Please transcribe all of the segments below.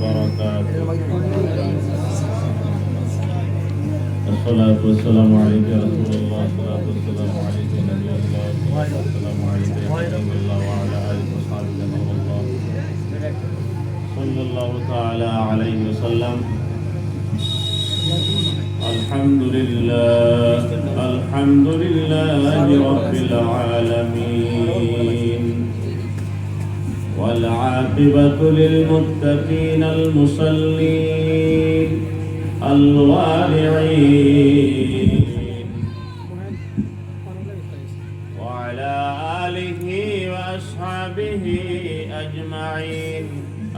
وبركاته. الصلاة والسلام عليك يا رسول الله، الصلاة والسلام عليك يا نبي الله، الصلاة والسلام عليك يا حبيب الله وعلى آله وصحبه نور الله صلى الله تعالى عليه وسلم. الحمد لله الحمد لله رب العالمين، والعاقبة للمتقين المصلين الوارعين، وعلى آله وأصحابه أجمعين.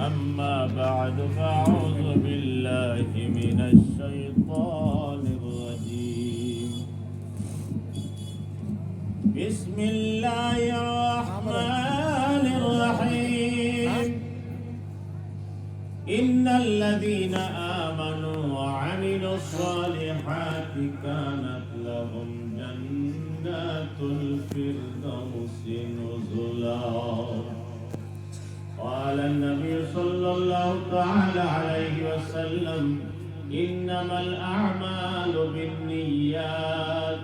أما بعد، فأعوذ بالله من الشيطان الرجيم. بسم الله الرحمن الرحيم. إن الذين آمنوا وعملوا الصالحات كانت لهم جنات الفردوس نزلا. قال النبي صلى الله تعالى عليه وسلم: إنما الأعمال بالنيات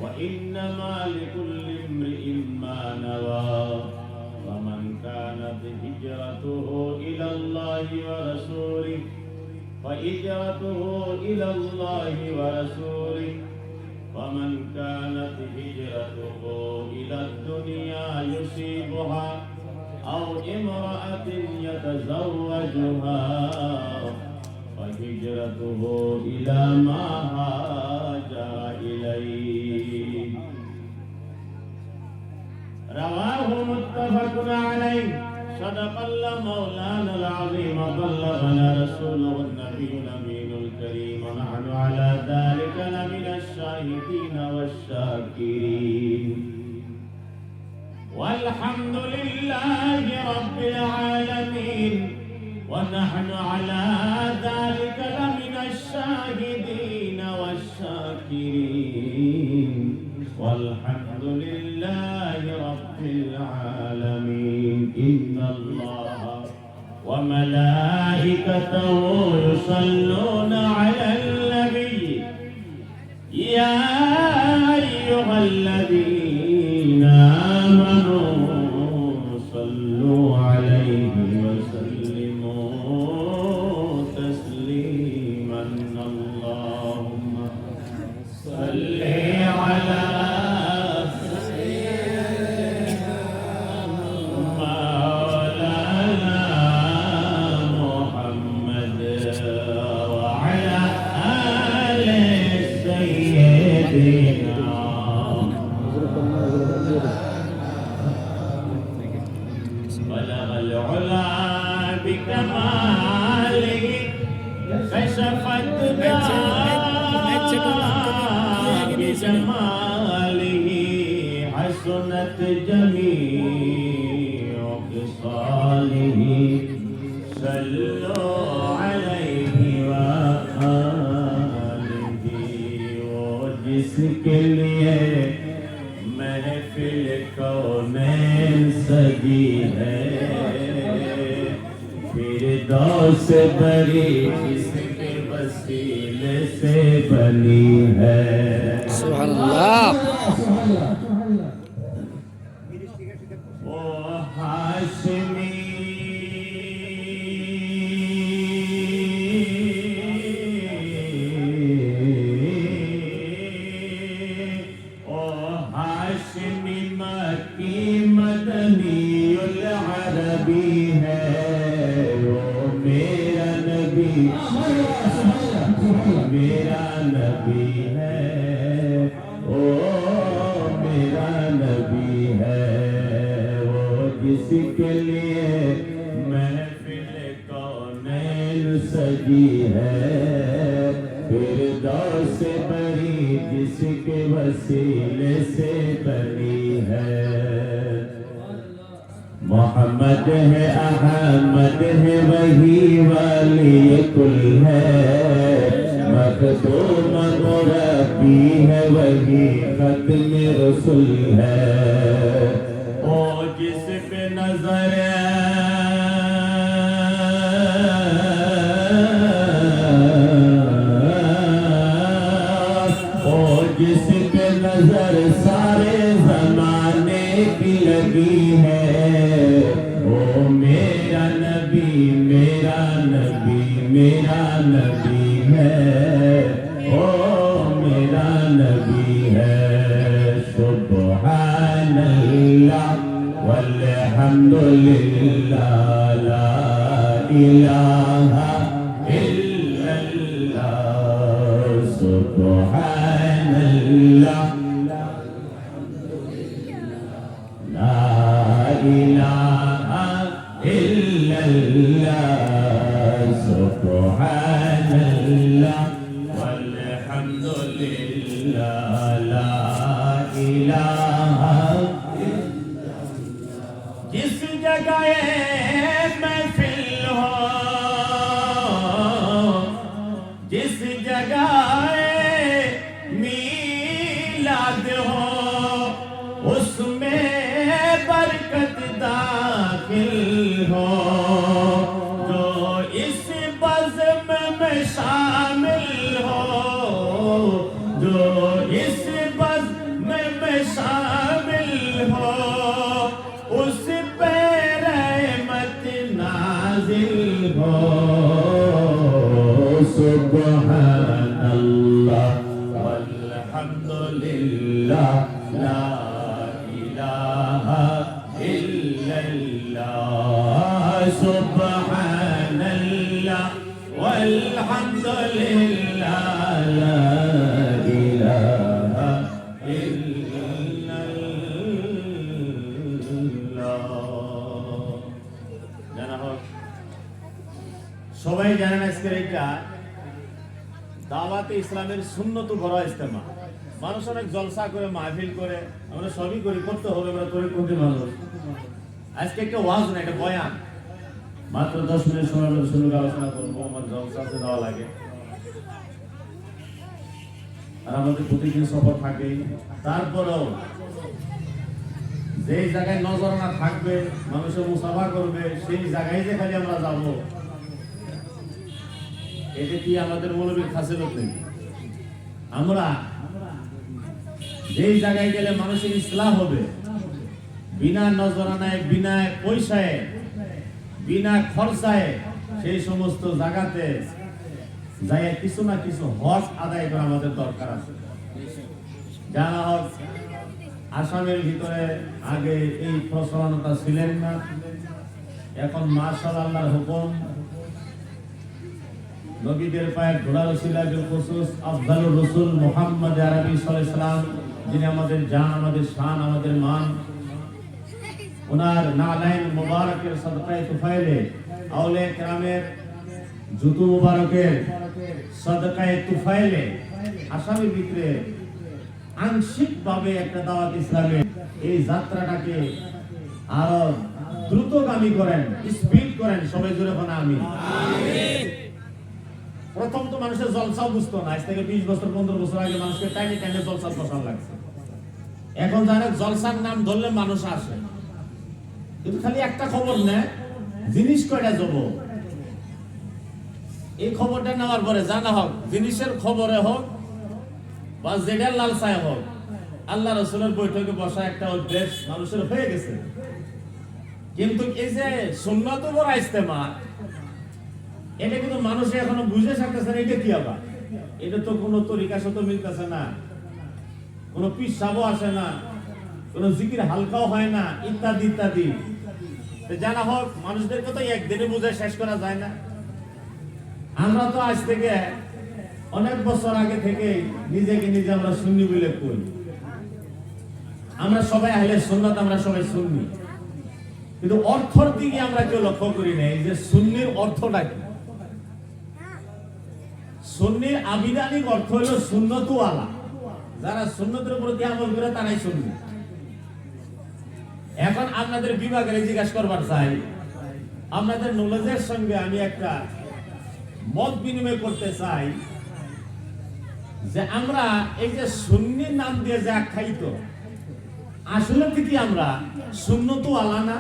وإنما لكل امرئ ما نوى. ومن كانت هجرته إلى الله ورسوله فهجرته إلى الله ورسوله، ومن كانت هجرته إلى الدنيا يصيبها أو امرأة يتزوجها فهجرته إلى ما هاجر إليه. رواه متفق عليه. صدق الله مولانا العظيم، وبلغنا رسوله النبي الأمين الكريم، ونحن على ذلك لمن الشاهدين والشاكرين، والحمد لله رب العالمين، ونحن على ذلك لمن الشاهدين والشاكرين، والحمد لله رب العالمين. إن الله وملائكته يصلون على النبي يا أيها الذين آمنوا صلوا عليه وسلموا تسليما. اللهم صل على بجماله حسنت جميع خصاله. صلوا عليه وآله. वो जिसके लिए महफिल कौनैन सजी है, फिरदौस बरी जिसके वसीले से बनी है। सुभान अल्लाह। ओ हाशिमी मक्की मदनी उल अरबी है। ओ मेरा नबी मेरा नबी है। ओ मेरा नबी है। वो जिसके लिए महफिल कौनैन सजी है, फिरदौस बरी जिसके वसीले से बनी है। मोहम्मद है अहमद है वही वाली कुल है। मखदूम मुरब्बी है वही खत्म रसूल है। ओ जिस पे नजर नबी है, ओ मेरा नबी है। सुब्हानल्लाह वल्हम्दुलिल्लाह, ला इलाहा इल्लल्लाह। सुब्हानल्लाह ला इलाहा इल्लल्लाह। सुब्हानल्लाह वल्हम्दुलिल्लाह, ला इलाहा। जिस जगह महफिल हो, जिस जगह मीलाद हो, उसमें बरकत दाखिल हो। जो इस बज़्म में शामिल हो, जो इस बज़्म में शामिल हो, उस पे रहमत नाज़िल हो। सुब्हानल्लाह वल्हम्दुलिल्लाह, ला इलाहा इल्लल्लाह। सुब्हानल्लाह वल्हम्दुलिल्लाह, ला इलाहा इल्लल्लाह। জানা হোক, সবাই জানেন আজকের এটা দাওয়াতে ইসলামের সুন্নত বড় ইজতেমা। মানুষ অনেক জলসা করে, মাহফিল করে, আমরা সবই করি, করতে হবে, আমরা তরিকপন্থী মানুষ। আজকে একটা ওয়াজ না, একটা বয়ান, মাত্র 10 মিনিট সময় আমরা শুনে আলোচনা করবো। আমার জলসাতে দেওয়া লাগে, আর আমাদের প্রতিদিন সফর থাকে। তারপরেও যেই জায়গায় নজরানা থাকবে, মানুষের মুসাফা করবে, সেই জায়গায় যে খালি আমরা যাবো, এটা কি আমাদের মৌলবীর খাসিলত নেই? আমরা যেই জায়গায় গেলে মানুষের ইসলাম হবে, বিনা নজরানায়, বিনা পয়সায়, বিনা খরচায়, সেই সমস্ত জায়গাতে যাই কিছু না কিছু হজ আদায় করা আমাদের দরকার আছে। জানা হোক, আসামের ভিতরে আগে এই প্রচলনটা ছিলেন না, এখন মাশাআল্লাহ আল্লাহর হুকুম, নবীদের পায়ের ঘোড়ার ওসিলা বিল খুসুস আফদালুর রাসূল মুহাম্মদ আরবি সাল্লাল্লাহু আলাইহি সাল্লাম, যিনি আমাদের জান, আমাদের শান, আমাদের মান, ওনার নালাইন মুবারকের সাদকায়ে তুফাইলে, আউলিয়া কেরামের জুতো মুবারকের সাদকায়ে তুফাইলে আসামের ভিতরে আংশিকভাবে একটা দাওয়াত ইসলামের এই যাত্রাটাকে আরো দ্রুতগামী করেন, স্পিড করেন। সবাই জোরে বলেন আমিন। প্রথম তো মানুষের জলসা বুঝতো না, আজ থেকে 20 বছর 15 বছর আগে মানুষকে টাইনে টাইনে জলসা বসান লাগছে। এখন জানেন জলসার নাম ধরলে মানুষ আসে, কিন্তু খালি একটা খবর নেয়, জিনিস কয়টা যাব। এই খবরটা নেওয়ার পরে জানা হোক, জিনিসের খবরে হোক বা যেটার লালসায় হোক, আল্লাহ রাসূলের বৈঠকে বসা একটা অভ্যাস মানুষের হয়ে গেছে। কিন্তু এই যে সুন্নাত বড় ইজতেমা, এটা কিন্তু মানুষ এখনো বুঝে থাকতেছে না। এটা কি আবার? এটা তো কোনো তরিকার সাথে মিলতেছে না, কোনো পিসাবও আসে না, কোনো জিকির হালকাও হয় না, ইত্যাদি ইত্যাদি। জানা হোক, মানুষদেরকে তো একদিনে বুঝে শেষ করা যায় না। আমরা তো আজ থেকে অনেক বছর আগে থেকে নিজেকে নিজে আমরা সুন্নি বলে করি। আমরা সবাই আহলে সুন্নাত, আমরা সবাই সুন্নি, কিন্তু অর্থর দিকে আমরা কেউ লক্ষ্য করি নাই যে সুন্নির অর্থটা কি। সুন্নির আবিধানিক অর্থ হলো সুন্নতওয়ালা, যারা সুন্নতের উপর দিয়ে আমল করে তারাই সুন্নি। এখন আপনাদের বিভাগের জিজ্ঞাসা করবার চাই, আপনাদের নলেজের সঙ্গে আমি একটা মত বিনিময় করতে চাই যে আমরা এই যে সুন্নি নাম দিয়ে যে আখ্যায়িত, আসলে কি আমরা সুন্নতওয়ালা না?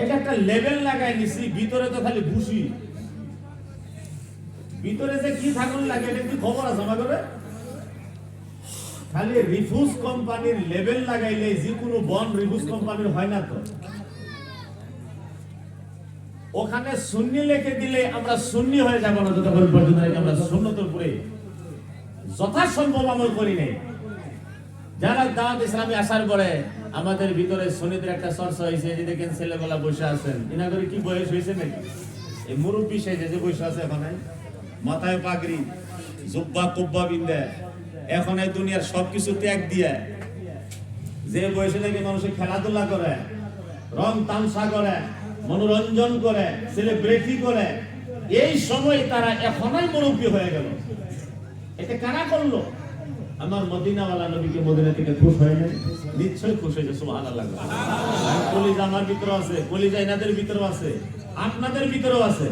এটা একটা লেভেল লাগাই নিছি, ভিতরে তো খালি ভুসি, ভিতরে যে কি থাকুন লাগে এটা কি খবর আছে আমাদের? খালি রিফিউজ কোম্পানির লেভেল লাগাইলে যে কোনো বন রিফিউজ কোম্পানির হয় না। তো ওখানে সুন্নি লিখে দিলে আমরা সুন্নি হয়ে যাব না যতক্ষণ পর্যন্ত আমরা সুন্নতের উপরে যথাসম্ভব আমল করি নাই। যারা দাওয়াত ইসলামে আসার পরে আমাদের ভিতরে সুন্নিদের একটা চর্চা হয়েছে, যে দেখেন ছেলেবেলা বসে আছেন, ইনাদের কি বয়স হয়েছে নাকি? এই মুরব্বী সেজে যে বসে আছে এখন, মাথায় পাগড়ি, জুব্বা কুব্বা বিন্দে, এখন এই দুনিয়ার সবকিছু ত্যাগ দিয়ে যে বয়সে থেকে মানুষের খেলাধুলা করে, রং তামসা করে, মনোরঞ্জন করে, সেলিব্রিটি করে, এই সময় তারা এখনই মুরব্বী হয়ে গেল। এটা কারা করলো? আমার মদিনাওয়ালা নবীকে মদিনা থেকে খুশ হয় না? নিশ্চয়ই খুশ হয়েছে। সুবহানাল্লাহ। কলিজা আমার ভিতরে আছে, কলিজা এনাদের ভিতরে আছে, আপনাদের ভিতরেও আছে।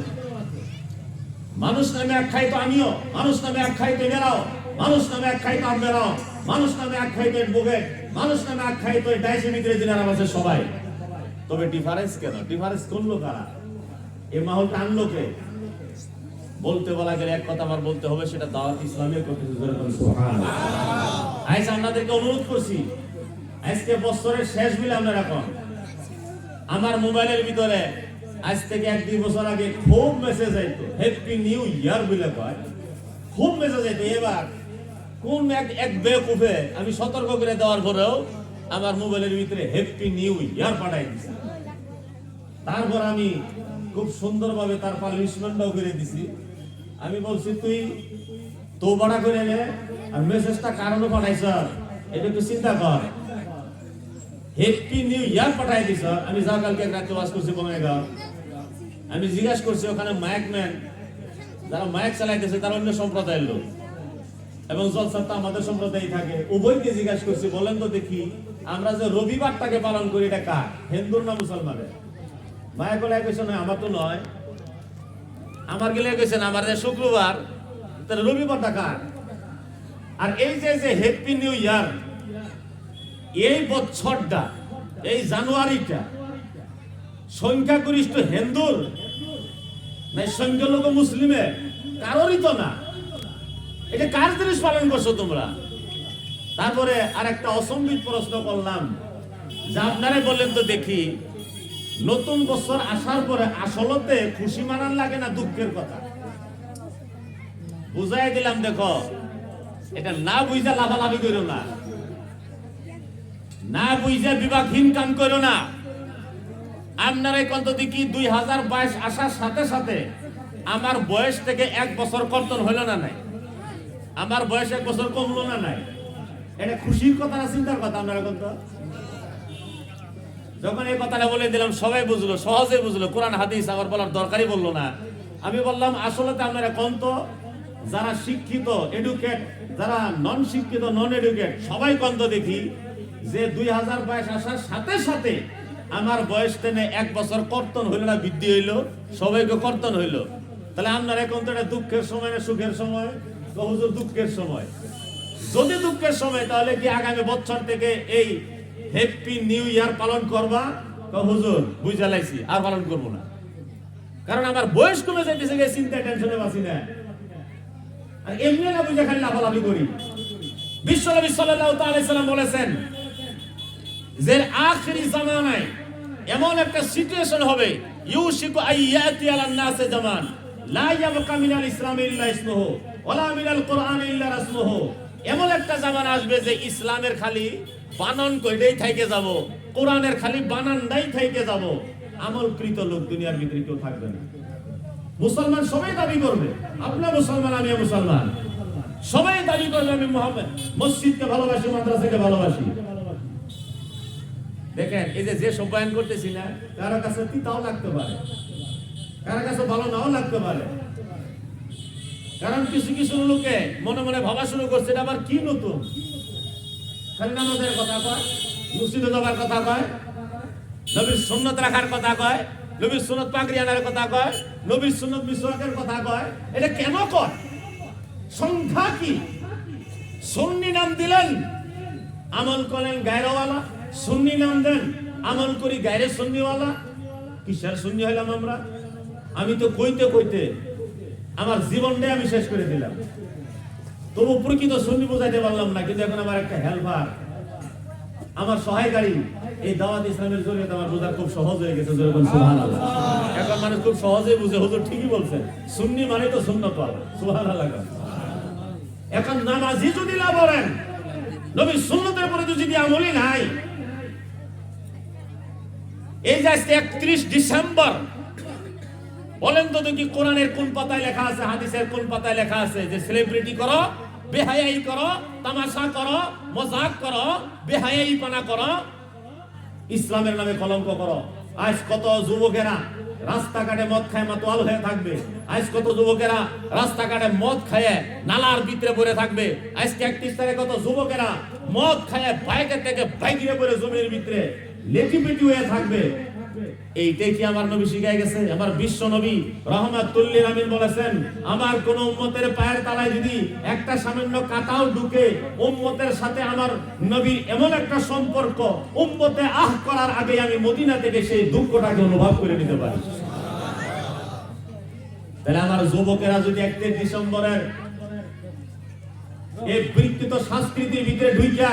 মানুষ নামে আখ্যায়িত আমিও, মানুষ নামে আখ্যায়িত এরাও, মানুষ নামে আখ্যায়িত আপনারাও, মানুষ নামে আখ্যায়িত বুকে, মানুষ নামে আখ্যায়িত ডাইসের ভিতরে যারা আছে সবাই। তবে ডিফারেন্স কেন? ডিফারেন্স করলো কারা? এই মাহলটা আনলো কে? বলতে বলা গেলে এক কথা আবার বলতে হবে, সেটা দাওয়াত ইসলামের কথা। সুবহানাল্লাহ। আজ আপনাদেরকে অনুরোধ করছি, আজকে বছরের শেষ বিলে আমরা এখন আমার মোবাইলের ভিতরে আজ থেকে 1-2 বছর আগে খুব মেসেজ আইতো, হ্যাপি নিউ ইয়ার বলে কয়, খুব মেসেজ আইতো। এবার কোন এক বেকুফে আমি সতর্ক করে দেওয়ার পরেও আমার মোবাইলের ভিতরে হ্যাপি নিউ ইয়ার পাঠাই দিছি। তারপর আমি খুব সুন্দরভাবে তার পাবলিশমেন্টও করে দিছি। আমি বলছি, তুই তো বড় করে নে, আর মেসেজটা কারণে পাঠাইছ এটা একটু চিন্তা কর। হ্যাপি নিউ ইয়ার পাঠাই দিছ। আমি যা কালকে রাতে ওয়াজ করছি বঙ্গাইগাঁও, আমি জিজ্ঞাসা করছি ওখানে মাইকম্যান যারা মাইক চালাইতেছে তারা অন্য সম্প্রদায়ের লোক, এবং জলসাটা আমাদের সম্প্রদায় থাকে। উভয়কে জিজ্ঞাসা করছি, বলেন তো দেখি আমরা যে রবিবারটাকে পালন করি এটা কার, হিন্দুর না মুসলমানের? মায়া বলে কইছে না, আমার তো নয়। আমার গেলে কইছেন আমার যে শুক্রবার, তাহলে রবিবারটা কার? আর এই যে হ্যাপি নিউ ইয়ার, এই বছরটা, এই জানুয়ারিটা সংখ্যাগরিষ্ঠ হিন্দুর না সংখ্যালঘু মুসলিমের? কারোরই তো না। এটা কার জিনিস পালন করছো তোমরা? তারপরে আর একটা অসম্বিত প্রশ্ন করলাম, যে আপনারা বললেন তো দেখি, নতুন বছর আসার পরে আসলতে খুশি মানান লাগে না দুঃখের কথা? বুঝাই দিলাম, দেখো এটা না বুঝা লাফালাফি করো না, না বুঝা বিভাগহীন কাম করো না। আপনারা কত দেখি 2022 আসার সাথে সাথে আমার বয়স থেকে 1 বছর কর্তন হলো না নাই? আমার বয়স 1 বছর কমলো না নাই? এটা খুশির কথা না চিন্তার কথা? আপনারা কত যখন এই কথাটা বলে দিলাম সবাই বুঝলো, সহজে বুঝলো, কোরআন হাদিস আমার বলার দরকারই বললো না। আমি বললাম আসলে আপনারা কন্ত, যারা শিক্ষিত এডুকেট, যারা নন শিক্ষিত নন এডুকেট, সবাই কন্ত দেখি যে 2022 আসার সাথে সাথে আমার বয়স টেনে 1 বছর কর্তন হইল না বৃদ্ধি হইলো? সবাইকে কর্তন হইলো। তাহলে আপনারা এখন তো এটা দুঃখের সময় না সুখের সময়? হুজুর দুঃখের সময়। যদি দুঃখের সময়, তাহলে কি আগামী বছর থেকে এই হ্যাপি নিউ ইয়ার পালন করবা? হুজুর বুঝা লাইছি, আর পালন করবো না, কারণ আমার বয়স কমে যাইতেছে, চিন্তায় টেনশনে বাঁচি না। আর এমনি না বুঝা খালি লাফালাফি করি। বিশ্বনবী সাল্লাল্লাহু তাআলা আলাইহি সাল্লাম বলেছেন যে আখিরি জামানায় এমন একটা সিচুয়েশন হবে, ইউশিকু আইয়াতি আলান নাসে জামান লা ইয়াবকা মিনাল ইসলাম ইল্লা ইসমুহু ওয়ালা মিনাল কুরআন ইল্লা রাসমুহু। এমন একটা জামানা আসবে যে ইসলামের খালি বানান কইটাই থাইকে যাব, কোরআনের খালি বানানটাই থাইকে যাব, আমলকৃত লোক দুনিয়ার ভিতরে কেউ থাকবে না। মুসলমান সবাই দাবি করবে আপনার মুসলমান, আমি মুসলমান, সবাই দাবি করবে আমি মুহাম্মদ, মসজিদকে ভালোবাসি, মাদ্রাসাকে ভালোবাসি। দেখেন এই যে সব বয়ান করতেছি না, কারো কাছে তিতাও লাগতে পারে, কারো কাছে ভালো নাও লাগতে পারে, কারণ কিছু কিছু লোকে মনে মনে ভাবা শুরু করছে এটা আবার কি নতুন, খালি নামাজের কথা কয়, মসজিদে যাবার কথা কয়, নবীর সুন্নত রাখার কথা কয়, নবীর সুন্নত পাগড়ি আনার কথা কয়, নবীর সুন্নত মিসওয়াকের কথা কয়। এটা কেন কয়? সংখ্যা কি? সুন্নি নাম দিলেন, আমল করেন গায়রওয়ালা, সুন্নি নাম দেন, আমল করি গায়রে সুন্নিওয়ালা। কিসের সুন্নি হইলাম আমরা? আমি তো কইতে কইতে আমার জীবনটাই আমি শেষ করে দিলাম, তবু প্রকৃত সুন্নি বোঝাইতে পারলাম না। কিন্তু এখন আমার একটা হেল্পার, আমার সহায়কারী, এই দাওয়াত ইসলামের জন্য আমার বোঝা খুব সহজ হয়ে গেছে। সুবহানাল্লাহ। এখন মানুষ খুব সহজেই বুঝে, হুজুর ঠিকই বলছেন, সুন্নি মানে তো সুন্নত ওয়ালা। সুবহানাল্লাহ। এখন নামাজি যদি না বলেন, নবীর সুন্নতের উপরে যদি আমলই নাই, এই যে আজকে 31 ডিসেম্বর, বলেন তো দেখি কোরআনের কোন পাতায় লেখা আছে, হাদিসের কোন পাতায় লেখা আছে যে সেলিব্রিটি করো, বেহায়াই করো, তামাশা করো, মজাক করো, বেহায়াই পানা করো, ইসলামের নামে কলঙ্ক করো। আজ কত যুবকেরা রাস্তাঘাটে মদ খায় মাতোয়াল হয়ে থাকবে। আজ কত যুবকেরা রাস্তাঘাটে মদ খায় নালার ভিতরে পড়ে থাকবে। আজকে 31 তারিখে কত যুবকেরা মদ খায় বাইকে থেকে বাইকে পড়ে জমির ভিতরে লেটিপিটি হয়ে থাকবে। এইটাই কি আমার নবী শিখাই গেছে? আমার বিশ্ব নবী রাহমাতুল লিল আলামিন বলেছেন, আমার কোন উম্মতের পায়ের তলায় যদি একটা সামান্য কাঁটাও ঢুকে, উম্মতের সাথে আমার নবীর এমন একটা সম্পর্ক, উম্মতে আহ করার আগে আমি মদিনা থেকে সেই দুঃখটাকে অনুভব করে নিতে পারি। তাহলে আমার যুবকেরা যদি 31 ডিসেম্বরের এই বিকৃত সংস্কৃতির ভিতরে ঢুইকা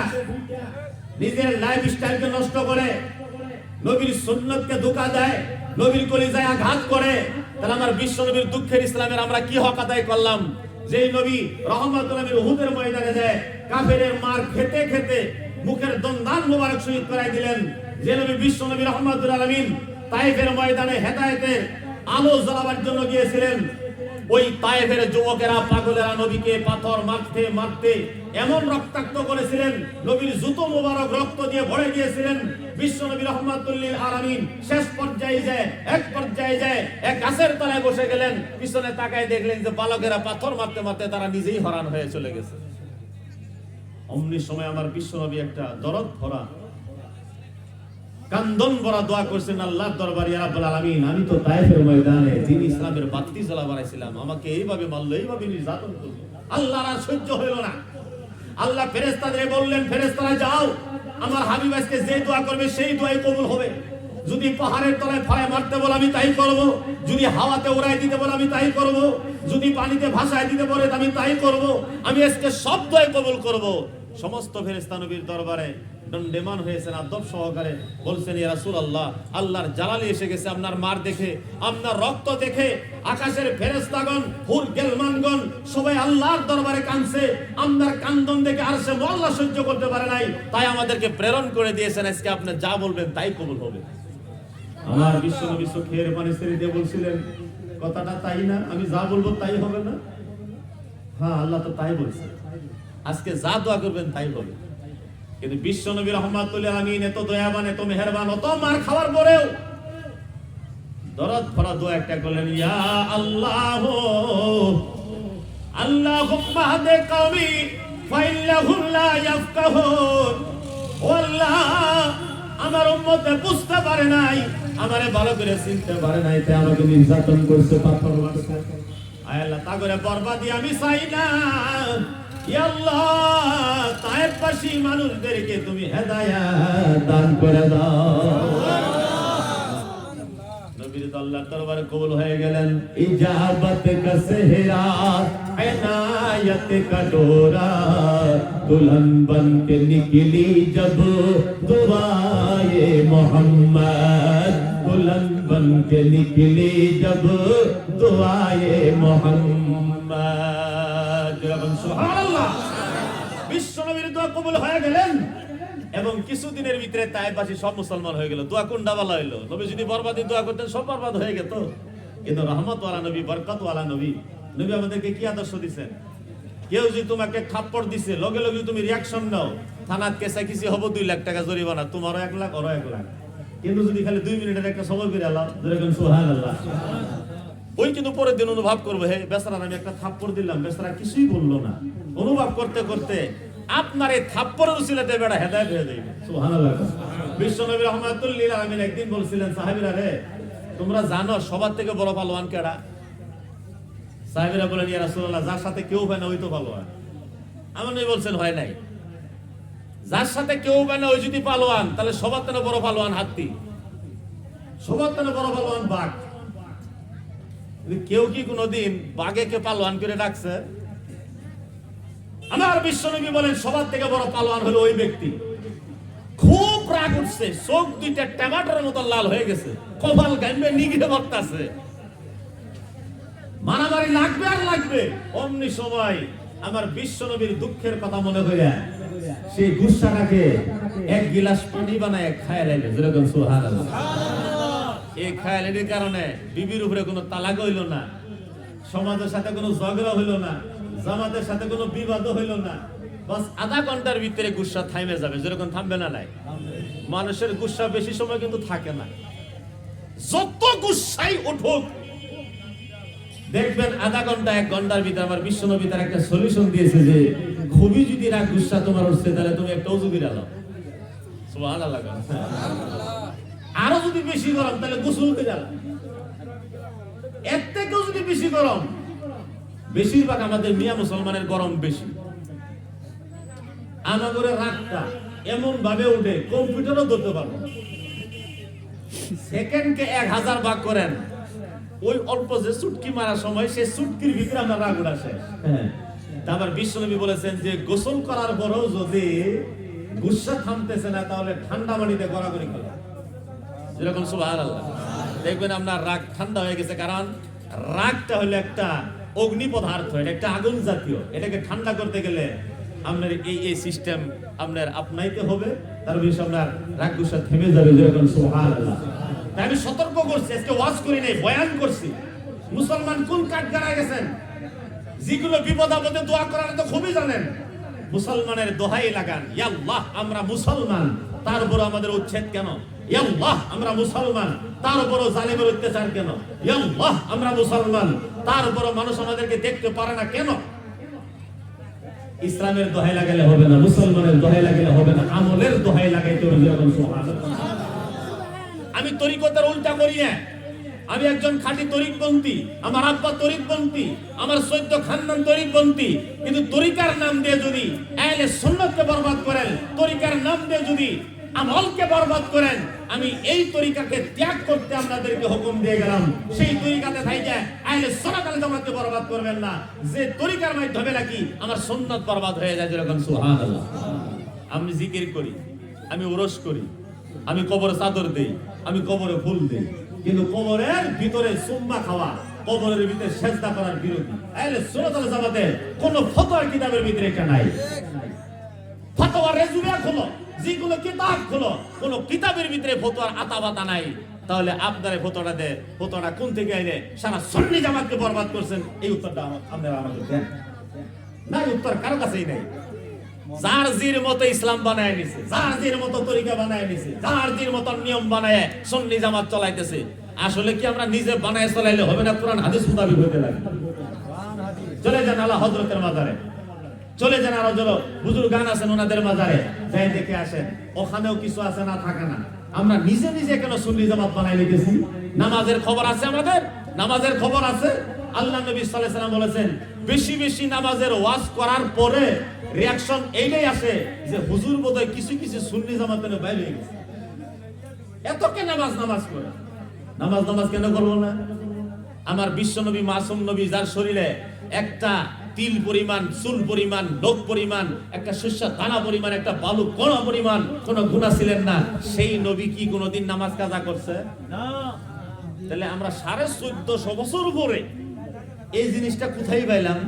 নিজের লাইফস্টাইলকে নষ্ট করে, নবীর সুন্নতকে ধোঁকা দেয়, নবীর কলিজায় আঘাত করে, তাহলে আমার বিশ্ব নবীর দুঃখের ইসলামের আমরা কি হক আদায় করলাম? যেই নবী রাহমাতুল লিল আলামিন উহুদের ময়দানে যায় কাফেরের মার খেতে খেতে মুখের দন্দান মোবারক শহীদ করাই দিলেন, যে নবী বিশ্ব নবী রাহমাতুল লিল আলামিন তায়েফের ময়দানে হেদায়েতের আলো জ্বালাবার জন্য গিয়েছিলেন, ওই তায়েফের যুবকেরা পাগলেরা নবীকে পাথর মারতে মারতে এমন রক্তাক্ত করেছিলেন, নবীর জুতো মোবারক রক্ত দিয়ে ভরে গিয়েছিলেন। বিশ্ব নবী রাহমাতুল লিল আলামিন শেষ পর্যায়ে যায় এক গাছের তলায় বসে গেলেন, পিছনে তাকায় দেখলেন যে বালকেরা পাথর মারতে মারতে তারা নিজেই হরান হয়ে চলে গেছে। অমনি সময় আমার বিশ্ব নবী একটা দরদ ভরা কান্দন ভরা দোয়া করছেন আল্লাহর দরবারে, ইয়া রাব্বুল আলামিন, আমি তো তায়েফের ময়দানে দ্বীন ইসলামের বাতি জ্বালা বাড়াইছিলাম, আমাকে এইভাবে মারলো, এইভাবে নির্যাতন করলো, আল্লাহর আর সহ্য হইল না। আল্লাহ ফেরেশতাদের বললেন, ফেরেশতারা যাও, আমার হাবিব আজকে যে দোয়া করবে সেই দোয়াই কবুল হবে। যদি পাহাড়ের তলায় ফায়া মারতে বলে আমি তাই করব, যদি হাওয়াতে উড়াই দিতে বলে আমি তাই করব, যদি পানিতে ভাসায় দিতে বলে আমি তাই করব, আমি আজকে সব দোয়াই কবুল করব। সমস্ত ফেরেশতা নবীর দরবারে দণ্ডেমান হয়েছেন, আদব সহকারে বলছেন, ইয়া রাসূলুল্লাহ, আল্লাহর জালালি এসে গেছে আপনার মার দেখে, আপনার রক্ত দেখে আকাশের ফেরেশতাগণ, হুর গেলমানগণ সবাই আল্লাহর দরবারে কাঁদছে, আপনার কান্দন দেখে আরশে আল্লাহ সহ্য করতে পারে নাই, তাই আমাদেরকে প্রেরণ করে দিয়েছেন, আজকে আপনি যা বলবেন তাই কবুল হবে। আমার বিশ্ব নবী চোখের পানি ছেড়ে দিয়ে বলছিলেন, কথাটা তাই না? আমি যা বলবো তাই হবে না? হ্যাঁ, আল্লাহ তো তাই বলছে, আজকে যা দোয়া করবেন তাই হবে। কিন্তু বিশ্ব নবী রাহমাতুল লিল আলামিন এত দয়াবান, এত মেহেরবান, অত মার খাওয়ার পরেও দরদ ভরা দোয়া একটা করলেন, ইয়া আল্লাহ আল্লাহুম্মা হাদি কওমি ফাইন্নাহুম লা ইয়াফকাহুন। ও আল্লাহ, আমার উম্মতে বুঝতে পারে নাই, আমারে ভালো করে চিনতে পারে নাই, তাই আমাকে নির্যাতন করছে, পাথর মারছে। আয় আল্লাহ, তা করে বরবাদি আমি চাই না। ইয়া আল্লাহ, তায়েফবাসী মানুষদেরকে তুমি হেদায়েত দান করে দাও। নবীর আল্লাহর দরবারে কবুল হয়ে গেলেন। ইজাবত কা সেহরা ইনায়ত কা ডোরা দুলহন বনকে নিকলি জব দুআয়ে মোহাম্মদ, দুলহন বনকে নিকলি জব দুআয়ে মোহাম্মদ। সুবহানাল্লাহ। বিশ্ব নবীর দোয়া কবুল হয়ে গেলেন এবং কিছুদিনের ভিতরে তায়েফবাসী সব মুসলমান হয়ে গেল। দোয়া কোনটা ভালো হইলো? নবী যদি বরবাদি দোয়া করতেন সব বরবাদ হয়ে যেত। কিন্তু রহমত ওয়ালা নবী, বরকত ওয়ালা নবী, নবী আমাদেরকে কি আদর্শ দিচ্ছেন? কেউ যদি তোমাকে থাপ্পড় দিছে, লগে লগে তুমি রিয়াকশন নাও, থানাত কেসা কিছু হবো 2 লাখ টাকা জরিমানা, তোমারও 1 লাখ, ওরও 1 লাখ। কিন্তু যদি খালি 2 মিনিটের একটা সবর করে আল্লাহ যেরকম সুবহানাল্লাহ, ওই কিন্তু পরের দিন অনুভব করবে, হে বেচারা আমি একটা থাপ্পড় দিলাম, বেচারা কিছুই বললো না। অনুভব করতে করতে আপনার এই থাপ্পড়ের উসিলাতে বেড়া হেদায়েত হয়ে যাবে। সুবহানাল্লাহ। বিশ্ব নবী রাহমাতুল লিল আলামিন একদিন বলছিলেন, সাহাবীরা রে, তোমরা জানো সবার থেকে বড় পালোয়ান কেডা? সাহাবীরা বলেন, ইয়া রাসূলুল্লাহ, যার সাথে কেউ হয় না ওই তো পালোয়ান। আমার নবী বলছেন, হয় নাই। যার সাথে কেউ হয় না ওই যদি পালোয়ান, তাহলে সবার থেকে বড় পালোয়ান হাতি, সবার থেকে বড় পালোয়ান বাঘ। কেউ কি কোনদিন বাঘেকে পালোয়ান করে রাখছে? আমার বিশ্বনবী বলেন, সবার থেকে বড় পালোয়ান হলো ওই ব্যক্তি খুব রাগ উঠছে, চোখ দুইটা টমেটোর মতো লাল হয়ে গেছে, কপাল গাইবে নিগড়ে বর্তাছে, মারামারি লাগবে আর লাগবে। অমনি সময় আমার বিশ্বনবীর দুঃখের কথা মনে হইয়া সেই গুসাটাকে এক গিলাস পানি বানায় খায় লাইবে, যেরকম সুবহানাল্লাহ। এই খায়ালের কারণে বিবির উপরে কোনো তালাক হইল না, সমাজের সাথে কোনো ঝগড়া হইল না, জামাতের সাথে কোনো বিবাদ হইল না। বাস আধা ঘন্টার ভিতরে গুসা থামে যাবে, যেরকম থামবে না নাই। মানুষের গুসা বেশি সময় কিন্তু থাকে না, যত গুসাই উঠুক দেখবেন আধা ঘন্টা 1 ঘন্টার ভিতরে। আমার বিশ্বনবী তার একটা সলিউশন দিয়েছে যে খুবই যদি রাগ গুসা তোমার উঠছে তাহলে তুমি একটা ওযু করে নাও, সুবহানাল্লাহ। আরো যদি বেশি গরম তাহলে গোসল করে নাও। এর থেকেও যদি বেশি গরম, বেশিরভাগ আমাদের মিয়া মুসলমানের গরম বেশি। আমাদের রাগটা এমন ভাবে উঠে কম্পিউটারও ধরতে পারবো, সেকেন্ডকে 1000 ভাগ করেন, ওই অল্প যে চুটকি মারার সময় সেই চুটকির ভিতরে আমরা রাগ উঠা শেষ। আমার বিশ্বনবী বলেছেন যে গোসল করার পরেও যদি গুসা থামতেছে না তাহলে ঠান্ডা পানিতে গড়াগড়ি করো, যেরকম সুবহানাল্লাহ। দেখবেন আপনার রাগ ঠান্ডা হয়ে গেছে, কারণ রাগটা হলো একটা অগ্নি পদার্থ, এটা একটা আগুন জাতীয়। এটাকে ঠান্ডা করতে গেলে আপনার এই সিস্টেম আপনার আপনাইতে হবে, তার বিষয়ে আপনার রাগ গুসা থেমে যাবে, যেরকম সুবহানাল্লাহ। তাই আমি সতর্ক করছি, আজকে ওয়াজ করি নাই, বয়ান করছি। মুসলমান কোন কাঠগড়ায় গেছেন, যেগুলো বিপদ আপদে দোয়া করার তো খুবই জানেন। মুসলমানের দোহাই লাগান, ইয়া আল্লাহ আমরা মুসলমান, তার উপর আমাদের উচ্ছেদ কেন? ইয়া আল্লাহ আমরা মুসলমান, তার উপর জালিমের অত্যাচার কেন? ইয়া আল্লাহ আমরা মুসলমান, তার উপর মানুষ আমাদেরকে দেখতে পারে না কেন? ইসলামের দোহাই লাগালে হবে না, মুসলমানের দোহাই লাগালে হবে না, আমলের দোহাই লাগাইতে হবে, যেরকম সুবহানাল্লাহ। আমি তরিকতের উল্টা করি না, আমি একজন খাঁটি তরিকপন্থী, আমার আব্বা তরিকপন্থী, আমার সৈয়দ খানদান তরিকপন্থী। কিন্তু তরিকার নাম দিয়ে যদি আহলে সুন্নাতকে বরবাদ করেন, তরিকার নাম দিয়ে যদি আমলকে বরবাদ করেন, আমি এই তরিকাকে ত্যাগ করতে আপনাদেরকে হুকুম দিয়ে গেলাম। সেই তরিকাতে থাইকে আহলে সুন্নাত ওয়াল জামাতকে বরবাদ করবেন না, যে তরিকার মাধ্যমে নাকি আমার সুন্নাত বরবাদ হয়ে যায়, যেরকম সুবহানাল্লাহ। আমি জিকির করি, আমি উরস করি, আমি কবরে চাদর দেই, আমি কবরে ফুল দেই, কিন্তু কবরের ভিতরে সুম্মা খাওয়া, কবরের ভিতরে সেজদা করার বিরোধী। আহলে সুন্নাত ওয়াল জামাতের কোন ফতোয়ার কিতাবের ভিতরে এটা নাই। ফতোয়ার রেজুমে খোলো, যেগুলো কিতাব খোলো, কোন কিতাবের ভিতরে ফতোয়ার আতাবাতা নাই। তাহলে আপনার ফতোয়াটা দে, ফতোয়াটা কোন থেকে আইলে সারা সুন্নি জামাতকে বরবাদ করছেন? এই উত্তরটা আপনারা আমাকে দেন। নাই, উত্তর কারো কাছেই নাই। যার জির মতো ইসলাম বানায় নিছে, যার জির মতো তরিকা বানায় নিছে, যার জির মতো নিয়ম বানায় সুন্নি জামাত চলাইতেছে। আসলে কি আমরা নিজে বানায় চলাইলে হবে না? কোরআন হাদিস মোতাবেক হতে লাগে। চলে যান আল্লাহ হযরতের মাজারে, চলে যান আরো যারা বুজুর্গান আছেন ওনাদের মাজারে, যাই দেখে আসেন, ওখানেও কিছু আছে না থাকে না। আমরা নিজে নিজে কেন সুন্নি জামাত বানাই লিখেছি? নামাজের খবর আছে আমাদের, নামাজের খবর আছে। আল্লাহ নবী সাল্লাল্লাহু আলাইহি ওয়াসাল্লাম বলেছেন, বেশি বেশি নামাজের ওয়াজ করার পরে রিঅ্যাকশন এইটাই আসে যে হুজুর বোধহয় কিছু কিছু সুন্নি জামাতের বাইরে হয়ে গেছে। এত কে নামাজ নামাজ করে, নামাজ কেন করবো না? আমার বিশ্বনবী মাসুম নবী, যার শরীরে একটা তিল পরিমাণ, চুল পরিমাণ, লোক পরিমাণ, একটা শস্য দানা পরিমাণ, একটা বালু কণা পরিমাণ কোন গুনাহ ছিলেন না, সেই নবী কি কোনোদিন নামাজ কাজা করছে? না। তাহলে আমরা 1450 বছর পরে এই জিনিসটা কোথায় পাইলাম?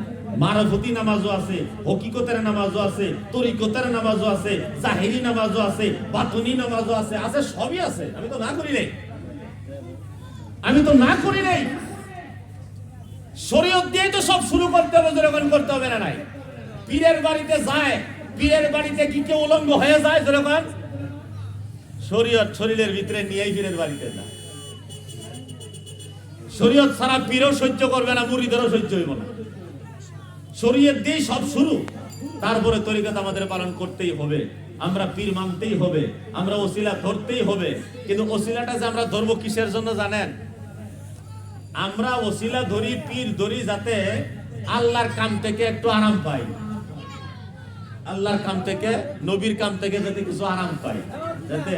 মারফতি নামাজও আছে, হকিকতের নামাজও আছে, তরিকতের নামাজও আছে, জাহেরি নামাজও আছে, বাতুনি নামাজও আছে, আছে সবই আছে। আমি তো না করি নাই, আমি তো না করি নাই। শরীয়ত দিয়ে তো সব শুরু করতে হবে, যেরকম করতে হবে না নাই। পীরের বাড়িতে যায়, পীরের বাড়িতে কি কেউ উলঙ্গ হয়ে যায়? যেরকম শরীয়ত শরীরের ভিতরে নিয়েই পীরের বাড়িতে যায়। শরীয়ত ছাড়া পীরও সহ্য করবে না, মুরিদেরও সহ্য হইব না। শরীয়ত দিয়ে সব শুরু, তারপরে তরিকত আমাদের পালন করতেই হবে। আমরা পীর মানতেই হবে, আমরা ওসিলা ধরতেই হবে। কিন্তু ওসিলাটা যে আমরা ধরবো কিসের জন্য জানেন? আমরা ওসিলা ধরি, পীর ধরি যাতে আল্লাহর কাম থেকে একটু আরাম পাই, আল্লাহর কাম থেকে, নবীর কাম থেকে যাতে কিছু আরাম পাই, যাতে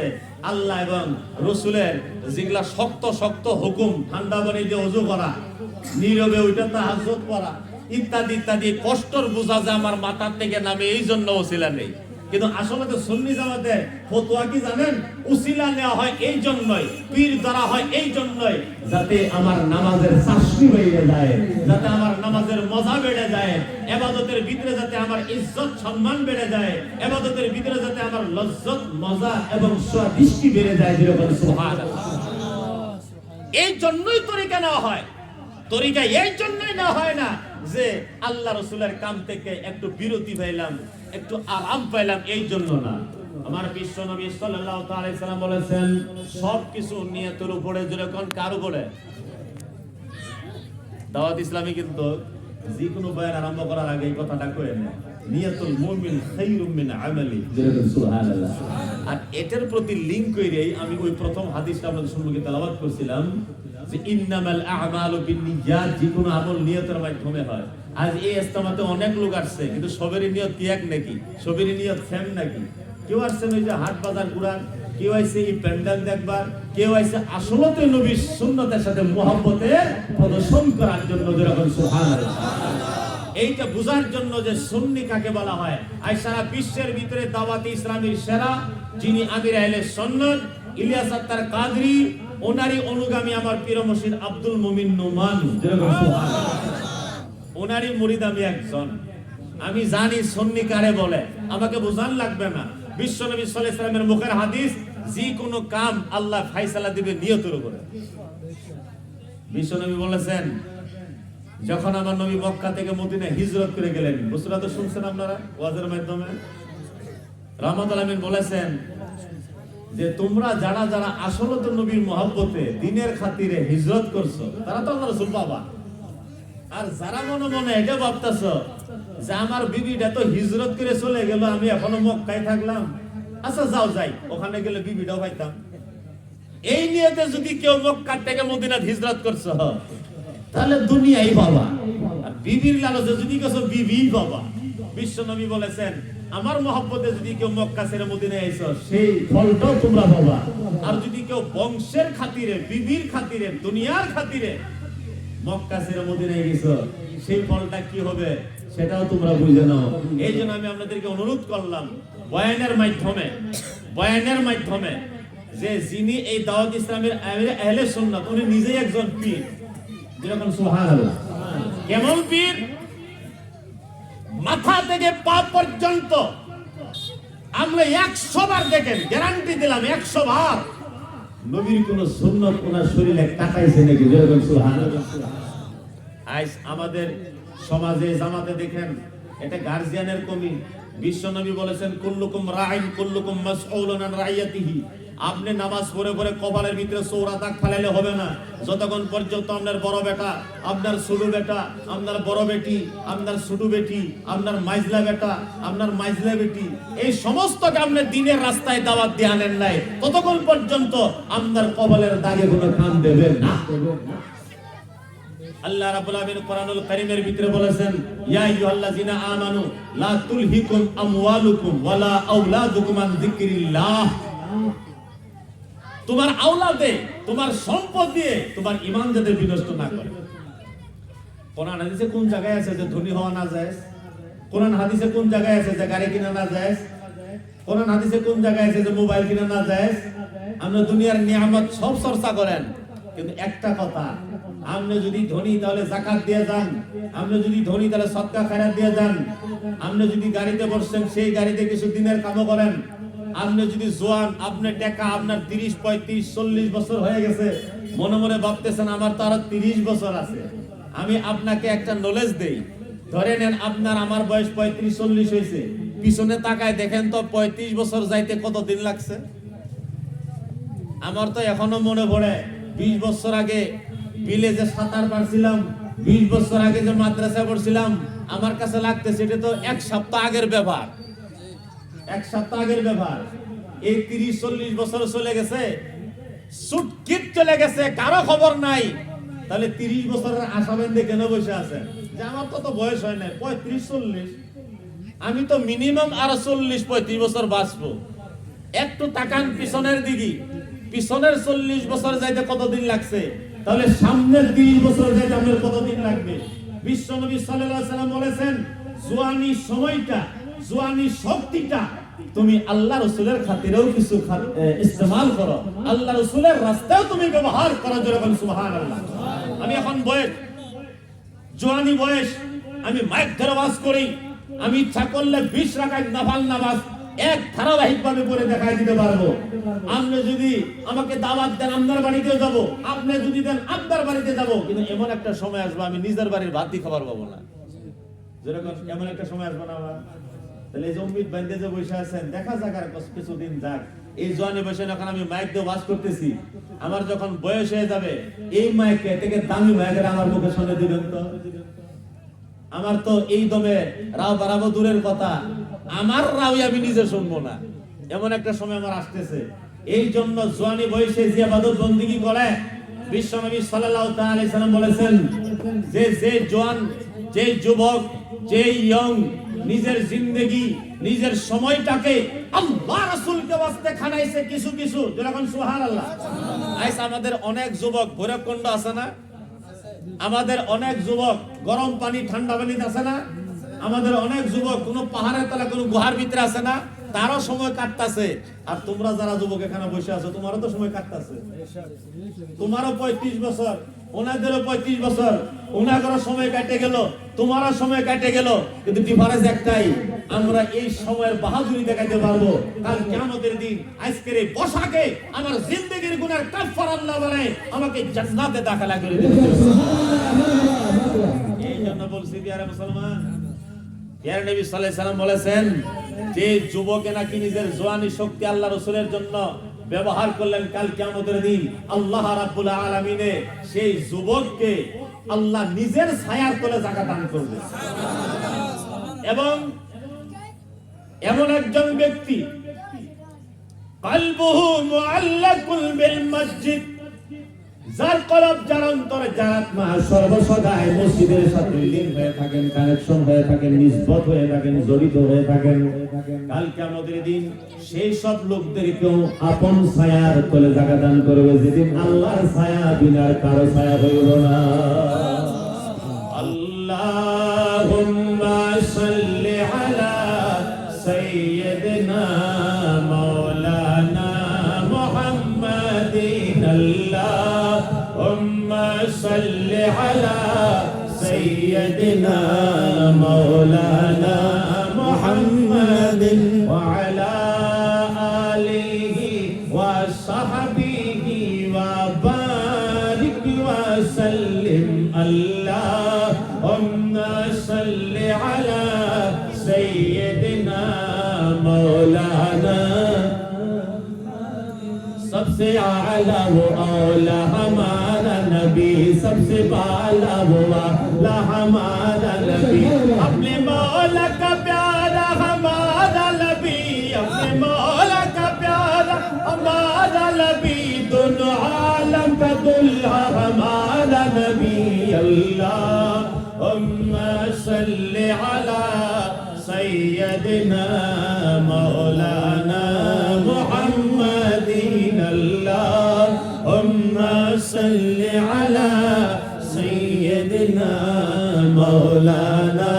আল্লাহ এবং রসুলের যেগুলা শক্ত শক্ত হুকুম, ঠান্ডা পানি দিয়ে ওযু করা, নীরবে ওইটা তাহাজ্জুদ পড়া, ইত্যাদি ইত্যাদি কষ্টর বোঝা যে আমার মাথার থেকে নামে, এই জন্য ওসিলা নেই। কিন্তু আসলে তো সুন্নি জামাতের ফতোয়া কি জানেন? উসিলা নেওয়া হয় এই জন্যই, পীর ধরা হয় এই জন্যই, যাতে আমার নামাজের চাশনি বেড়ে যায়, যাতে আমার নামাজের মজা বেড়ে যায়, ইবাদতের ভিতরে যাতে আমার ইজ্জত সম্মান বেড়ে যায়, ইবাদতের ভিতরে যাতে আমার লজ্জত মজা এবং স্বাদিষ্টি বেড়ে যায়। যেরকম সুবহানাল্লাহ। এই জন্যই তরিকা নেওয়া হয়। তরিকা এই জন্যই নেওয়া হয় না যে আল্লাহ রাসূলের কাম থেকে একটু বিরতি পাইলাম, একটু আরাম পাইলাম, এই জন্য না। আমার বিশ্ব নবী সাল্লাল্লাহু আলাইহি সাল্লাম বলেছেন, সবকিছু নিয়তের উপরে। যেরকম কার উপরে? দাওয়াত ইসলামী কিন্তু যে কোনো বয়ান আরম্ভ করার আগে এই কথাটা কয়ে নেয়, নিয়াতুল মুমিন খায়রুম মিন আমালি। যেরকম সুবহানাল্লাহ। আর এটার প্রতি লিংক কইরেই আমি ওই প্রথম হাদিসটা আপনাদের সম্মুখে তেলাওয়াত করছিলাম যে ইন্নামাল আ'মালু বিন্নিয়াত, যে কোনো আমল নিয়তের মাধ্যমে হয়। আজ এই ইজতেমাতে অনেক লোক আসছে, কিন্তু সবেরই নিয়ত কি এক নাকি? সবেরই নিয়ত সেম নাকি? কেউ আসছেন ওই যে হাট বাজার ঘুরার, কেউ আইছে এই প্যান্ডেল দেখবার, কেউ আইছে আসলতে নবীর সুন্নতের সাথে মুহাব্বতে প্রদর্শন করার জন্য। যেরকম সুবহানাল্লাহ। এইটা বুঝার জন্য যে সুন্নি কাকে বলা হয়। আর সারা বিশ্বের ভিতরে দাওয়াতে ইসলামের সেরা যিনি আমির আহলে সুন্নাত ইলিয়াস আত্তার কাদরি, ওনারই অনুগামী আমার পীর মুর্শিদ আব্দুল মুমিন নোমান। যেরকম সুবহানাল্লাহ। ওনারই মুরিদ আমি একজন। আমি জানি সুন্নি কারে বলে, আমাকে বোঝান লাগবে না। বিশ্ব নবী সাল্লাল্লাহু আলাইহি ওয়াসাল্লামের মুখের হাদিস, যে কোনো কাম আল্লাহ ফয়সালা দিবে নিয়তের উপরে। বিশ্ব নবী বলেছেন, যখন আমার নবী মক্কা থেকে মদিনায় হিজরত করে গেলেন, বুসরা তো শুনছেন আপনারা ওয়াজের মাধ্যমে, রাহমাতুল আলামিন বলেছেন যে তোমরা যারা যারা আসলে তো নবীর মহব্বতে দ্বীনের খাতিরে হিজরত করছো, তারা তো আল্লাহর রাসূল পাবা। আর যারা মনে মনে এটা ভাবতেছো যে আমার বিবিটা তো হিজরত করে চলে গেল, আমি এখনো মক্কায় থাকলাম, আচ্ছা যাও যাই, ওখানে গেলে বিবিটাও পাইতাম, এই নিয়তে যদি কেউ মক্কা থেকে মদিনাত হিজরত করছো, তাহলে দুনিয়াই বাবা। আর বিবির লালচে যদি কেউ বিবি বাবা। বিশ্ব নবী বলেছেন, আমার মহব্বতে যদি কেউ মক্কা ছেড়ে মদিনায় আইছো, সেই ফলটাও তোমরা পাবা। আর যদি কেউ বংশের খাতিরে, বিবির খাতিরে, দুনিয়ার খাতিরে মক্কা ছেড়ে মদিনায় গেছো, সেই ফলটা কি হবে সেটাও তোমরা বুঝে নাও। এই জন্য আমি আপনাদেরকে অনুরোধ করলাম বয়ানের মাধ্যমে যে যিনি এই দাওয়াত ইসলামের আহলে সুন্নাত, উনি নিজেই একজন পীর। যেরকম সুবহানাল্লাহ। কেমন পীর? মাথা থেকে পা পর্যন্ত আমরা 100 বার দেখেন, গ্যারান্টি দিলাম 100 বার নবীর কোন সুন্নাত ওনার শরীরে কাটাইছে নাকি? যেরকম সুবহানাল্লাহ। আজ আমাদের সমাজে জামাতে দেখেন, এটা গার্জিয়ানের কমি। বিশ্ব নবী বলেছেন, কুল্লুকুম রাইন কুল্লুকুম মাসউলুন আন রাইয়াতিহি। আপনি নামাজ পড়ে পড়ে কপালের ভিতরে চৌরা দাগ ফেলাইলে হবে না, যতক্ষণ পর্যন্ত আপনার বড় বেটা, আপনার ছোট বেটা, আপনার বড় বেটি, আপনার ছোট বেটি, আপনার মাইজলা বেটা, আপনার মাইজলা বেটি, এই সমস্তকে আপনি দ্বীনের রাস্তায় দাওয়াত দিয়ে আনেন নাই, ততক্ষণ পর্যন্ত আপনার কপালের দাগে কোনো কাম দেবেন না। আল্লাহ রাব্বুল আলামিন কোরআনুল কারীমের ভিতরে বলেছেন, ইয়া আইয়ুহাল্লাযিনা আমানু লা তুলহিকুম আমওয়ালুকুম ওয়ালা আওলাদুকুম আন যিকরিল্লাহ। তোমার আওলাদে, তোমার সম্পদ দিয়ে তোমার ঈমান যাতে বিনষ্ট না করে। কোরআন হাদিসে কোন জায়গায় আছে যে ধনী হওয়া না জায়েজ? কোরআন হাদিসে কোন জায়গায় আছে যে গাড়ি কিনা না জায়েজ? কোরআন হাদিসে কোন জায়গায় আছে যে মোবাইল কিনা না জায়েজ? আমরা দুনিয়ার নিয়ামত সব চর্চা করেন, কিন্তু একটা কথা, আপনি যদি ধনী তাহলে যাকাত দিয়ে যান, আপনি যদি ধনী তাহলে সদকা খায়রাত দিয়ে যান, আপনি যদি গাড়িতে বসছেন সেই গাড়িতে কিছু দিনের কামও করেন, আপনি যদি জোয়ান, আপনার টাকা আপনার 30, 35, 40 বছর হয়ে গেছে, মনে মনে ভাবতেছেন আমার তো আরো 30 বছর আছে। আমি আপনাকে একটা নলেজ দেই, ধরে নেন আপনার আমার বয়স 35-40 হয়েছে, পিছনে তাকায় দেখেন তো 35 বছর যাইতে কতদিন লাগছে। আমার তো এখনো মনে পড়ে 20 বছর আগে বিলে যে সাঁতার পারছিলাম, 20 বছর আগে যে মাদ্রাসায় পড়ছিলাম, আমার কাছে লাগতেছে এটা তো 1 সপ্তাহ আগের ব্যাপার। 1 সপ্তাহ আগের ব্যাপার। এই 30-40 বছর চলে গেছে, সুটকিট চলে গেছে, কারো খবর নাই। তাহলে 30 বছরের আশা বেঁধে কেন বসে আছেন যে আমার তো বয়স হয় না 35-40, আমি তো মিনিমাম আরো 40-35 বছর বাঁচবো। একটু তাকান পিছনের দিকে, পিছনের 40 বছর যাইতে কতদিন লাগছে, তাহলে সামনের 30 বছর যাইতে আমাদের কতদিন লাগবে? বিশ্ব নবী সাল্লাল্লাহু আলাইহি ওয়াসাল্লাম বলেছেন, জওয়ানি সময়টা, জওয়ানি শক্তিটা তুমি আল্লাহ রাসূলের খাতিরেও কিছু ইস্তেমাল করো, আল্লাহ রাসূলের রাস্তায় তুমি ব্যবহার করো। যখন সুবহানাল্লাহ। আমি এখন বয়স জওয়ানি বয়স, আমি মাইক ধরে ওয়াজ করি, আমি ইচ্ছা করলে 20 রাকাত নফল নামাজ এক ধারাবাহিক ভাবে পড়ে দেখাই দিতে পারবো। আপনি যদি আমাকে দাওয়াত দেন আপনার বাড়িতেও যাব, আপনি যদি দেন আপনার বাড়িতে যাব, কিন্তু এমন একটা সময় আসবে আমি নিজের বাড়ির ভাত দিয়ে খাবার পাবো না। যেরকম এমন একটা সময় আসবে না আমার। তাহলে এই যে উম্মিদ বান্ধে যে বসে আছেন, দেখা যাক আর কিছুদিন যাক। এই জোয়ানে বসে যখন আমি মাইক দিয়ে ওয়াজ করতেছি, আমার যখন বয়স হয়ে যাবে, এই মাইকে থেকে দামি মাইকের আমার মুখে শুনে দিবেন তো। আমার তো এই দমে রাও বাড়াবো দূরের কথা, আমার রাওই আমি নিজে শুনবো না। এমন একটা সময় আমার আসতেছে। এই জন্য জওয়ানি বয়সে যে ইবাদত বন্দেগী করে, বিশ্বনবী সাল্লাল্লাহু তাআলা আলাইহি সাল্লাম বলেছেন যে জওয়ান, যে যুবক, যে ইয়ং নিজের জিন্দেগি, নিজের সময়টাকে আল্লাহ রাসূলকে ওয়াস্তে খানাইছে কিছু কিছু, যখন সুবহানাল্লাহ। আজ আমাদের অনেক যুবক ভৈরবকুণ্ড আছে না, আমাদের অনেক যুবক গরম পানি ঠান্ডা পানি আছে না, আমাদের অনেক যুবক কোন পাহাড়ের তলা কোন গুহার ভিতরে আছে না, তারও সময় কাটতাছে। আর তোমরা যারা যুবক এখানে বসে আছো, তোমারও তো সময় কাটতাছে। তোমারও 35 বছর, ওনাদেরও 35 বছর, ওনাদেরও সময় কেটে গেল, তোমারও সময় কেটে গেল, কিন্তু ডিফারেন্স একটাই, আমরা এই সময়ের বাহাদুরি দেখাতে পারবো কাল কিয়ামতের দিন। আজকের এই পোশাকে আমার জিন্দেগির গুনার কাফারা আল্লাহ বানায় আমাকে জান্নাতে দাখিলা করে দিবেন। এই জন্য বলছি বিয়ারে মুসলমান, বিয়ারে নবী সাল্লাল্লাহু আলাইহি সাল্লাম বলেছেন যে যুবকে নাকি নিজের জওয়ানি শক্তি আল্লাহ রাসূলের জন্য ব্যবহার করলেন, কাল কিয়ামতের দিন আল্লাহ রাব্বুল আলামিনে সেই যুবককে আল্লাহ নিজের ছায়ার তলে জায়গা দান করবে। এবং এমন একজন ব্যক্তি কলবুহু মুআল্লাকুল বিল মসজিদ, যার কলব, যার অন্তরে, যার আত্মা সর্বসদাই মসজিদের সাথে লিঙ্ক হয়ে থাকেন, কানেকশন হয়ে থাকেন, নিসবত হয়ে থাকেন, জড়িত হয়ে থাকেন, কাল কিয়ামতের দিন সেই সব লোকদেরকেও আপন ছায়ার তলে জায়গা দান করবে, যেদিন আল্লাহর ছায়া বিনা কারো ছায়া হইল না। আল্লাহুম্মা সাল্লি আলা সাইয়্যিদিনা মাওলানা মুহাম্মাদিন, আল্লাহুম্মা সাল্লি আলা সাইয়্যিদিনা মাওলানা মুহাম্মাদিন ওয়া আলা আলিহি ওয়া সাহবিহি ওয়া বারিক ওয়া সাল্লিম, আল্লাহুম্মা সাল্লি আলা সাইয়্যিদিনা মাওলানা। सबसे आला वो औला हमारा नबी, सबसे बाला वो आला हमारा नबी, अपने मौला का प्यारा हमारा नबी, अपने मौला का प्यारा हमारा नबी, दोनों आलम का दुल्हा हमारा नबी, अल्लाहुम्मा सल्ली अला सय्यदिना मौलाना मुहम्मदिन, अल्लाहुम्मा सल्ली अला सय्यदिना मौलाना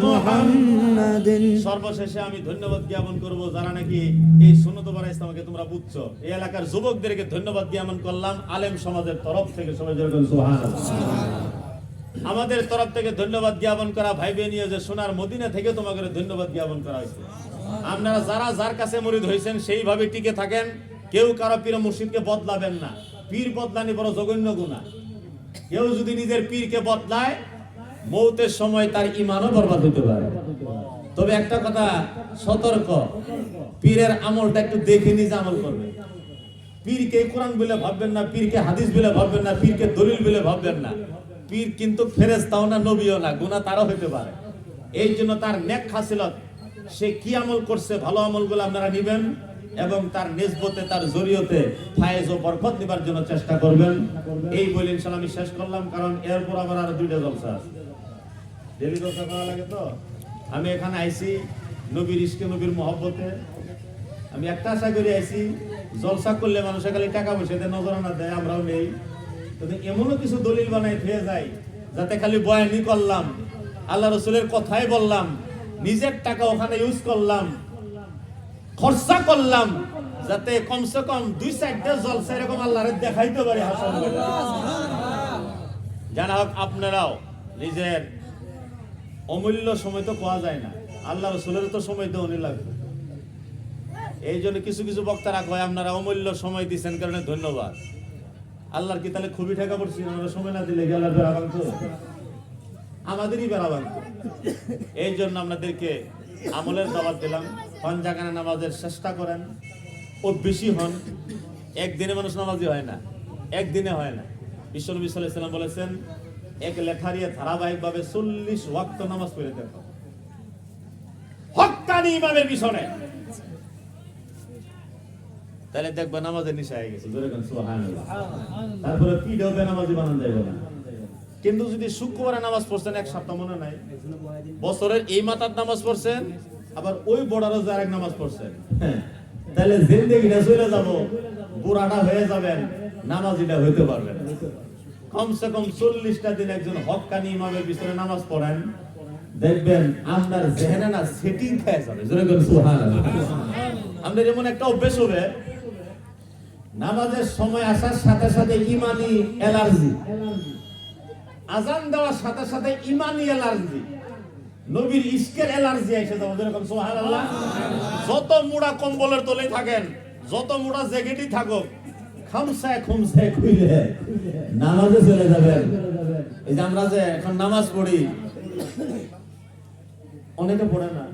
মুহাম্মাদিন। সর্বশেষে আমি ধন্যবাদ জ্ঞাপন করব যারা নাকি এই সুন্নত বারা ইসলামকে তোমরা বুঝছো, এই এলাকার যুবকদেরকে ধন্যবাদ জ্ঞাপন করলাম আলেম সমাজের তরফ থেকে। সবাই যেরকম সুবহানাল্লাহ। আমাদের তরফ থেকে ধন্যবাদ জ্ঞাপন করা ভাই বেনিয়ে যে সোনার মদিনা থেকে তোমাকে ধন্যবাদ জ্ঞাপন করা হয়েছে। আপনারা যারা যার কাছে মুরিদ হয়েছেন সেইভাবে টিকে থাকেন, কেউ কারো পীর মুর্শিদকে বদলাবেন না। পীর বদলানি বড় জঘন্য গুনাহ। কেউ যদি নিজের পীরকে বদলায়, মৌতের সময় তার ঈমানও বরবাদ হতে পারে। তবে একটা কথা সতর্ক, পীরের আমলটা একটু দেখে নিজে আমল করবে। পীরকে কোরআন বলে ভাববেন না, পীরকে হাদিস বলে ভাববেন না, পীরকে দলিল বলে ভাববেন না। পীর কিন্তু ফেরেশতাও না, নবীও না, গুনাহ তারও হতে পারে। এই জন্য তার নেক খাসিলত, সে কি আমল করছে, ভালো আমলগুলো আপনারা নেবেন এবং তার নিসবতে, তার জরিয়তে ফায়েজ ও বরকত নেবার জন্য চেষ্টা করবেন। এই বলে ইনশাআল্লাহ আমি শেষ করলাম, কারণ এরপর আমার আরো 2টা জলসা আছে। ডেলি জলসা করা লাগে তো আমি এখানে আইছি নবীর ইশকে, নবীর মহব্বতে। আমি একটা আশা করে আইছি, জলসা করলে মানুষে খালি টাকা পয়সা দেয়, নজরানা দেয়, আমরাও নেই। কিন্তু এমনও কিছু দলিল বানাই ফেয়ে যায় যাতে খালি বয়ানি করলাম, আল্লাহ রসুলের কথাই বললাম, নিজের টাকা ওখানে ইউজ করলাম, খরচা করলাম যাতে কমসে কম 2-4টা জলসা এরকম আল্লাহরে দেখাইতে পারি হাসন জানা হোক। আপনারাও নিজের অমূল্য সময় তো পাওয়া যায় না, আল্লাহ রাসূলের তো সময় দেওয়া লাগবে। এই জন্য কিছু কিছু বক্তারা কয় আপনারা অমূল্য সময় দিচ্ছেন কারণে ধন্যবাদ। আল্লাহর কি তাহলে খুবই ঠেকা পড়ছি? আমরা সময় না দিলে আল্লাহ বেড়াবান তো আমাদেরই বেড়াবান। এই জন্য আপনাদেরকে আমলের দাওয়াত দিলাম। পাঞ্জাগানা নামাজের চেষ্টা করেন, ও বেশি হন। একদিনে মানুষ নামাজি হয় না, একদিনে হয় না। বিশ্বনবী সাল্লাল্লাহু আলাইহি ওয়াসাল্লাম বলেছেন এক লেঠারিয়ে ধারাবাহিকভাবে 40 ওয়াক্ত নামাজ পড়ে দেখো হক্কানি ইমামের পিছনে, তাহলে দেখবে নামাজের নিশা হয়ে গেছে। সুবহানাল্লাহ। তারপরে পিডও বেনামাজি বানান যাবে না। কিন্তু যদি শুক্রবারে নামাজ পড়ছেন, এক সপ্তাহ মনে নাই, বছরের এই মাথার নামাজ পড়ছেন, আবার ওই বড়ারও যার এক নামাজ পড়ছেন, তাহলে জিন্দেগিটা চলে যাব, বুড়াটা হয়ে যাবেন, নামাজিটা হইতে পারবেন। কমসে কম 40টা দিন একজন হক্কানি ইমামের পিছনে নামাজ পড়েন, দেখবেন আপনার জেহেনে না সেটিং খেয়ে যাবে। সুবহানাল্লাহ। আমাদের এমন একটা অভ্যেস হবে, নামাজের সময় আসার সাথে সাথে ইমানি অ্যালার্জি, আজান দেওয়ার সাথে সাথে ইমানি অ্যালার্জি, নবীর ইশকের অ্যালার্জি এসে যাবে। যেরকম সুবহানাল্লাহ। যত মুড়া কম্বলের তলে থাকেন, যত মুড়া জ্যাকেটই থাকুক, খামসায় খুমসায় খুইলে নামাজে চলে যাবেন। এই যে আমরা যে এখন নামাজ পড়ি, অনেকে পড়ে না।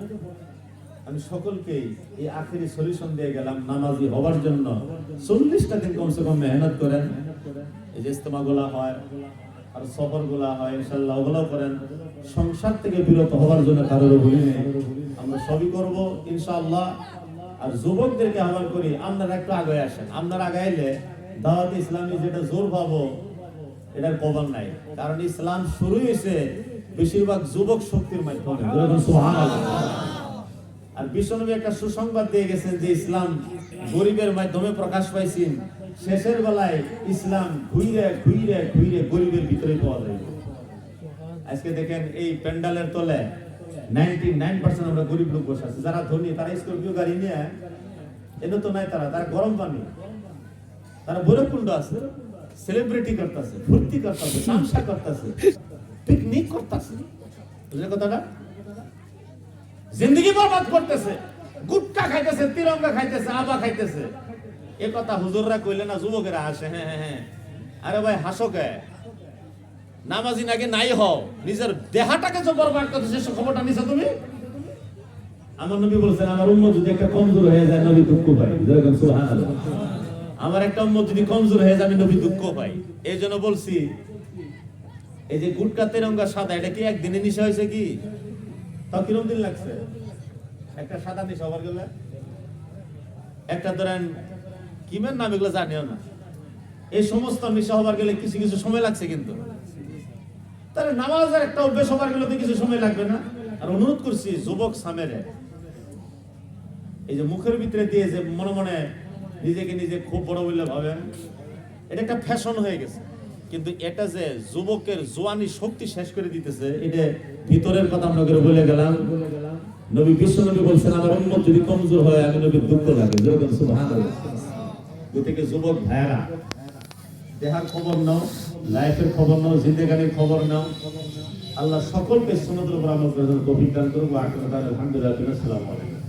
আমি সকলকে এই আখেরি সলিউশন দিয়ে গেলাম, নামাজি হওয়ার জন্য 40টা দিন কমসে কম মেহনত করেন। এই যে ইস্তেমাগুলা হয় আর সফরগুলা হয়, ইনশাআল্লাহ ওগুলো করেন। সংসার থেকে বিরত হওয়ার জন্য কারোর বলি নেই, আমরা সবই করব ইনশাআল্লাহ। আর যুবকদেরকে আহ্বান করি, আপনারা একটু আগে আসেন। আপনারা আগাইলে দাওয়াত ইসলামী যেটা জোর পাবো এটার কবর নাই। কারণ ইসলাম শুরু হয়েছে বেশিরভাগ যুবক শক্তির মাধ্যমে। সুবহানাল্লাহ। আর বিশ্বনবী একটা সুসংবাদ দিয়ে গেছেন যে ইসলাম গরিবের মাধ্যমে প্রকাশ পাইছেন, শেষের বেলায় ইসলাম ঘুরে ঘুরে ঘুরে গরিবের ভিতরে পাওয়া যায়। আজকে দেখেন এই প্যান্ডালের তলে 99% আমরা গরিব লোক বসে আছি। যারা ধনী তারা স্করপিও গাড়ি নিয়ে এনে তো নাই, তারা গরম পানি, তারা বৈরকুণ্ড আছে, সেলিব্রিটি করতেছে, ফুর্তি করতেছে, তামসা করতেছে, পিকনিক করতেছে। বুঝলে কথাটা? জিন্দগি বরবাদ করতেছে, গুটকা খাইতেছে, তিরঙ্গা খাইতেছে, আবা খাইতেছে। এ কথা হুজুররা কইলে না যুবকেরা হাসে। হ্যাঁ, আরে ভাই হাসো কে? নামাজি নাকি নাই হও, নিজের দেহাটাকে যে বরবাদ করতেছে সে খবরটা নিছো তুমি? আমার নবী বলেছেন আমার উম্মত যদি একটা কমজোর হয়ে যায় নবী দুঃখ পায়। যেরকম সুবহানাল্লাহ। আমার একটা উম্মত যদি কমজোর হয়ে যায় আমি নবী দুঃখ পাই। এই জন্য বলছি, এই যে গুটকা তিরঙ্গা সাদা, এটা কি একদিনে নিশা হয়েছে কি? তাও কিরম দিন লাগছে? একটা সাদা নিশা হবার গেলে, একটা ধরেন কিমের নাম এগুলো জানিও না, এই সমস্ত নিশা হবার গেলে কিছু কিছু সময় লাগছে। কিন্তু তাহলে নামাজের একটা অভ্যেস হবার গেলে তো কিছু সময় লাগবে না? আর অনুরোধ করছি যুবক সামেরে, এই যে মুখের ভিতরে দিয়ে যে মনে মনে নিজেকে নিজে খুব বড় বলে ভাবেন, এটা একটা ফ্যাশন হয়ে গেছে। কিন্তু এটা যে যুবকের জোয়ানি শক্তি শেষ করে দিতেছে, এটা ভিতরের কথা আমরা বলে গেলাম। নবী বিশ্বনবী বলছেন আমার উম্মত যদি কমজোর হয় আমি নবীর দুঃখ লাগে। যেরকম সুবহানাল্লাহ। গতিকে যুবক ভাইরা, দেহার খবর নাও, লাইফের খবর নাও, জিন্দেগানির খবর নাও। আল্লাহ সকলকে সুন্নতের উপর আমল করার তৌফিক দান করুক। আলহামদুলিল্লাহ। আসসালামু আলাইকুম।